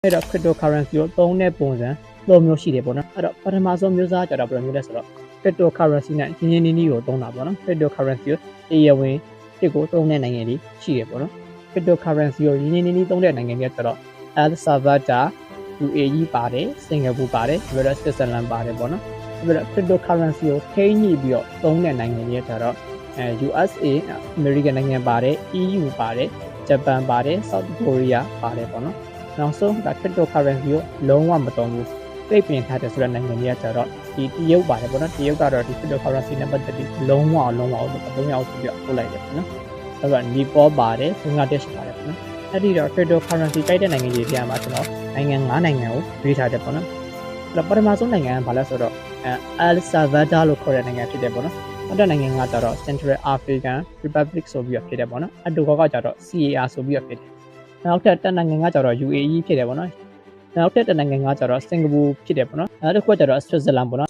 အဲ့တော့ cryptocurrency ကိုသုံးတဲ့ပုံစံ3မျိုးရှိတယ်ပေါ့နော်အဲ့တော့ပထမဆုံးမျိုးစားကြတော့ဘယ်လိုမျိုးလဲဆိုတော့ cryptocurrency နဲ့ရင်းရင်းနှီးနှီးကိုသုံးတာပေါ့နော် cryptocurrency ကိုတရားဝင်တစ်ကိုသုံးတဲ့နိုင်ငံတွေရှိတယ်ပေါ့နော် cryptocurrency ကိုရင်းရင်းနှီးနှီးသုံးတဲ့နိုင်ငံတွေကျတော့ El Salvador UAE ပါတယ်စင်ကာပူပါတယ်ပြီးတော့ Switzerland ပါတယ်ပေါ့နော်ပြီးတော့ cryptocurrency ကိုထိန်းညှိပြီးတော့သုံးတဲ့နိုင်ငံတွေကျတော့USA American နိုင်ငံပါတယ် EU ပါတယ်ဂျပန်ပါတယ် South Korea ပါတယ်ပေါ့နော်နောက်ဆုံးဒါ cryptocurrency ကိုလုံးဝမသုံးဘူးပြိပင်ထားတဲ့ဆိုတဲ့နိုင်ငံတွေကကျတော့ဒီတရုတ်ပါတယ်ပေါ့နော်တရုတ်ကတော့ဒီ cryptocurrency နဲ့ပတ်သက်ပြီးလုံးဝဆိုပြီးတော့ပို့လိုက်တယ်ပေါ့နော်အဲ့တော့နီပေါပါတယ်ဘင်္ဂလားဒေ့ရှ်ပါတယ်ပေါ့နော်အဲ့ဒီတော့ cryptocurrency ကြိုက်တဲ့နိုင်ငံတွေပြမှာကျွန်တော်နိုင်ငံ9နိုင်ငံကိုရွေးထားတယ်ပေါ့နော်အဲ့တော့ပထမဆုံးနိုင်ငံကဘာလဲဆိုတော့El Salvador လို့ခေါ်တဲ့နိုင်ငံဖြစ်တယ်ပေါ့နော်နောက်တဲ့နိုင်ငံကကျတော့ Central African Republic ဆိုပြီးတော့ဖြစ်တယ်ပေါ့နော်အတူကကျတော့ CAR ဆိုပြီးတော့ဖြစ်တယ်နောက်ထပ်နိုင်ငံကကျတော့ UAE ဖြစ်တယ်ပေါ့နော်နောက်ထပ်နိုင်ငံကကျတော့စင်ကာပူဖြစ်တယ်ပေါ့နော်နောက်တစ်ခုကကျတော့ Switzerland ပေါ့နော်